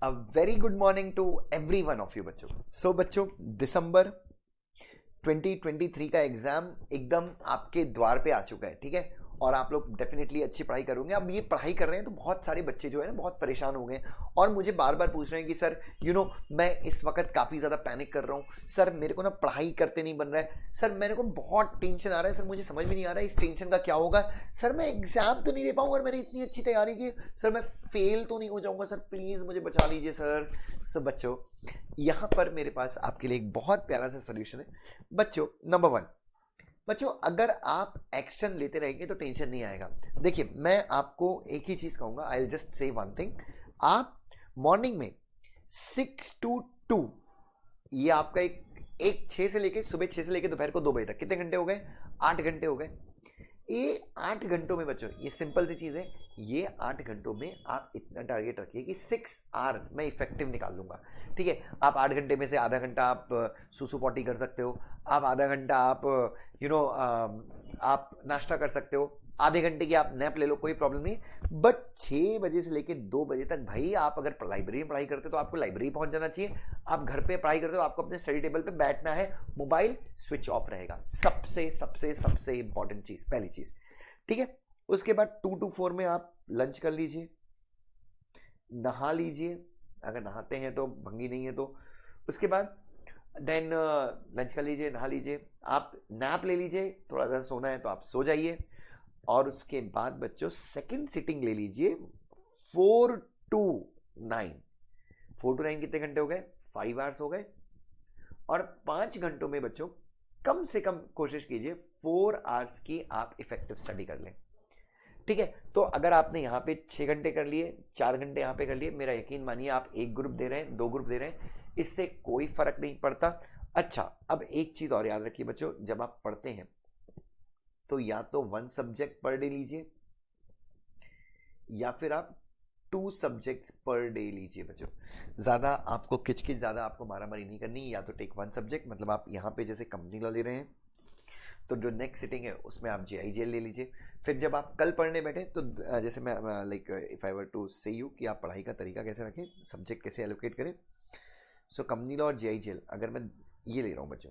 A very good morning to everyone of you बच्चों। सो बच्चों, दिसंबर 2023 का एग्जाम एकदम आपके द्वार पे आ चुका है, ठीक है। और आप लोग डेफिनेटली अच्छी पढ़ाई करोगे। अब ये पढ़ाई कर रहे हैं तो बहुत सारे बच्चे जो है ना बहुत परेशान हो गए और मुझे बार बार पूछ रहे हैं कि सर मैं इस वक्त काफ़ी ज़्यादा पैनिक कर रहा हूँ सर, मेरे को ना पढ़ाई करते नहीं बन रहा है सर, मेरे को बहुत टेंशन आ रहा है सर, मुझे समझ में नहीं आ रहा है इस टेंशन का क्या होगा सर, मैं एग्जाम तो नहीं दे पाऊंगा और मैंने इतनी अच्छी तैयारी की सर, मैं फेल तो नहीं हो जाऊंगा सर, प्लीज़ मुझे बचा लीजिए सर। सब बच्चों, यहाँ पर मेरे पास आपके लिए एक बहुत प्यारा सा सोल्यूशन है बच्चों। नंबर वन, बच्चों अगर आप एक्शन लेते रहेंगे तो टेंशन नहीं आएगा। देखिए मैं आपको एक ही चीज कहूंगा, I will just say one thing. आप मॉर्निंग में 6 to 2, ये आपका एक 6 से लेके सुबह 6 से लेके दोपहर को 2 बजे तक कितने घंटे हो गए? 8 घंटे हो गए। ये 8 घंटों में बच्चों, ये सिंपल सी चीज है, ये 8 घंटों में आप इतना टारगेट रखिए कि 6 आवर मैं इफेक्टिव निकाल लूंगा, ठीक है। आप 8 घंटे में से आधा घंटा आप सुसु पॉटी कर सकते हो, आप आधा घंटा आप आप नाश्ता कर सकते हो, आधे घंटे की आप नैप ले लो, कोई प्रॉब्लम नहीं। बट 6 बजे से लेके 2 बजे तक भाई आप अगर लाइब्रेरी में पढ़ाई करते हो तो आपको लाइब्रेरी पहुंच जाना चाहिए। आप घर पे पढ़ाई करते हो, आपको अपने स्टडी टेबल पे बैठना है, मोबाइल स्विच ऑफ रहेगा। सबसे सबसे सबसे इंपॉर्टेंट चीज, पहली चीज, ठीक है। उसके बाद 2 to 4 में आप लंच कर लीजिए, नहा लीजिए, अगर नहाते हैं तो, भंगी नहीं है तो। उसके बाद देन लंच कर लीजिए, नहा लीजिए, आप नैप ले लीजिए, थोड़ा सा सोना है तो आप सो जाइए। और उसके बाद बच्चों सेकंड सिटिंग ले लीजिए 4 to 9। 4 to 9 कितने घंटे हो गए? 5 आवर्स हो गए। और 5 घंटों में बच्चों कम से कम कोशिश कीजिए 4 आवर्स की आप इफेक्टिव स्टडी कर लें, ठीक है। तो अगर आपने यहाँ पे 6 घंटे कर लिए, 4 घंटे यहाँ पे कर लिए, मेरा यकीन मानिए आप एक ग्रुप दे रहे हैं, 2 ग्रुप दे रहे हैं, इससे कोई फर्क नहीं पड़ता। अच्छा, अब एक चीज और याद रखिए बच्चों, जब आप पढ़ते हैं तो या तो 1 सब्जेक्ट पर डे लीजिए या फिर आप 2 सब्जेक्ट्स पर डे लीजिए बच्चों। ज्यादा आपको किचकिच, ज्यादा आपको मारामारी नहीं करनी। या तो टेक 1 सब्जेक्ट, मतलब आप यहाँ पे जैसे कंपनी लॉ ले रहे हैं तो जो नेक्स्ट सिटिंग है उसमें आप जीआईजीएल ले लीजिए। फिर जब आप कल पढ़ने बैठे तो जैसे मैं like if I were to say you कि आप पढ़ाई का तरीका कैसे रखें, सब्जेक्ट कैसे एलोकेट करें। सो कंपनी लॉ और जीआईजीएल अगर मैं ये ले रहा हूँ बच्चों,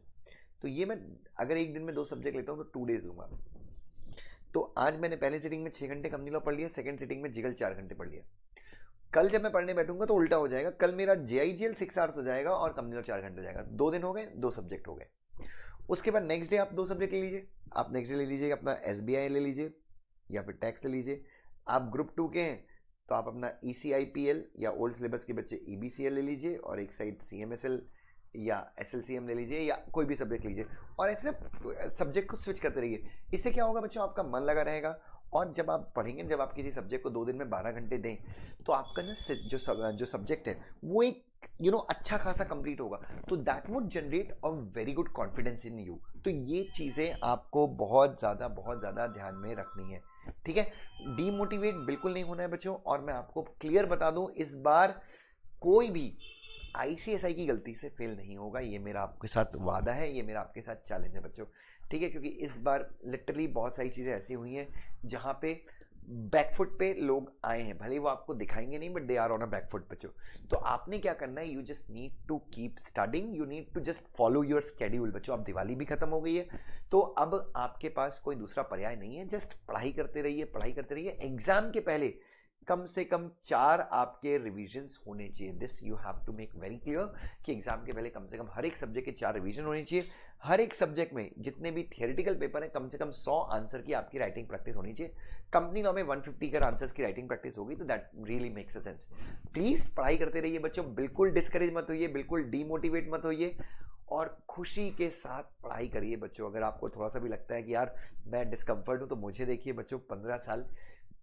तो ये मैं अगर एक दिन में 2 सब्जेक्ट लेता हूँ तो 2 डेज लूंगा। तो आज मैंने पहले सिटिंग में 6 घंटे कंपनी लॉ पढ़ लिया, सेकंड सिटिंग में जिगल 4 घंटे पढ़ लिया। कल जब मैं पढ़ने बैठूंगा तो उल्टा हो जाएगा, कल मेरा जीआईजीएल 6 आवर्स हो जाएगा और कंपनी लॉ 4 घंटे हो जाएगा। 2 दिन हो गए, 2 सब्जेक्ट हो गए। उसके बाद नेक्स्ट डे आप 2 सब्जेक्ट ले लीजिए। आप नेक्स्ट डे ले लीजिए अपना एसबीआई ले लीजिए या फिर टैक्स ले लीजिए। आप ग्रुप 2 के हैं तो आप अपना ईसीआईपीएल या ओल्ड सिलेबस के बच्चे ईबीसीएल ले लीजिए, और एक साइड सीएमएसएल या एसएलसीएम ले लीजिए, या कोई भी सब्जेक्ट लीजिए, और ऐसे सब्जेक्ट को स्विच करते रहिए। इससे क्या होगा बच्चों, आपका मन लगा रहेगा। और जब आप पढ़ेंगे, जब आप किसी सब्जेक्ट को 2 दिन में 12 घंटे दें तो आपका ना जो सब्जेक्ट है वो एक अच्छा खासा कंप्लीट होगा। तो that would generate a very good confidence in you. तो ये चीजें आपको बहुत ज्यादा ध्यान में रखनी है, ठीक है। डीमोटिवेट बिल्कुल नहीं होना है बच्चों। और मैं आपको क्लियर बता दूं, इस बार कोई भी आईसीएसआई की गलती से फेल नहीं होगा, ये मेरा आपके साथ वादा है, ये मेरा आपके साथ चैलेंज है बच्चों, ठीक है। क्योंकि इस बार लिटरली बहुत सारी चीजें ऐसी हुई हैं जहां पे बैकफुट पे लोग आए हैं, भले वो आपको दिखाएंगे नहीं but they are on a backfoot बच्चों। तो आपने क्या करना है, you just need to keep studying, you need to just follow your schedule बच्चों। अब दिवाली भी खत्म हो गई है तो अब आपके पास कोई दूसरा पर्याय नहीं है, जस्ट पढ़ाई करते रहिए, पढ़ाई करते रहिए। एग्जाम के पहले कम से कम 4 आपके रिविजन्स होने चाहिए। This you have to make very clear कि एग्जाम के पहले कम से कम हर एक सब्जेक्ट के 4 रिवीजन होने चाहिए। हर एक सब्जेक्ट में जितने भी थियोरेटिकल पेपर है कम से कम 100 आंसर की आपकी राइटिंग प्रैक्टिस होनी चाहिए। कंपनी लॉ में 150 कर आंसर्स की राइटिंग प्रैक्टिस होगी तो that really makes a sense. Please पढ़ाई करते रहिए बच्चों, बिल्कुल डिस्करेज मत होइए, बिल्कुल डीमोटिवेट मत होइए, और खुशी के साथ पढ़ाई करिए बच्चों। अगर आपको थोड़ा सा भी लगता है कि यार मैं डिस्कम्फर्ट हूं, तो मुझे देखिए बच्चों, 15 साल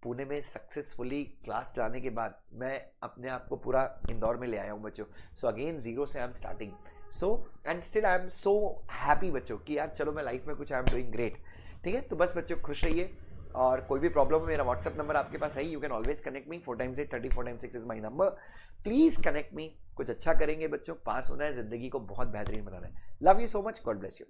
पुणे में सक्सेसफुली क्लास चलाने के बाद मैं अपने आप को पूरा इंदौर में ले आया हूँ बच्चों। सो अगेन जीरो से I am starting, so and still I am so happy बच्चों कि यार चलो मैं लाइफ में कुछ आई एम डूइंग ग्रेट, ठीक है। तो बस बच्चों खुश रहिए, और कोई भी प्रॉब्लम है मेरा व्हाट्सएप नंबर आपके पास है, you can always connect me. 4x8 30 4x6 is my number. Please connect me. कुछ अच्छा करेंगे बच्चों, पास होना है, जिंदगी को बहुत बेहतरीन बनाना है। Love you so much, God bless you.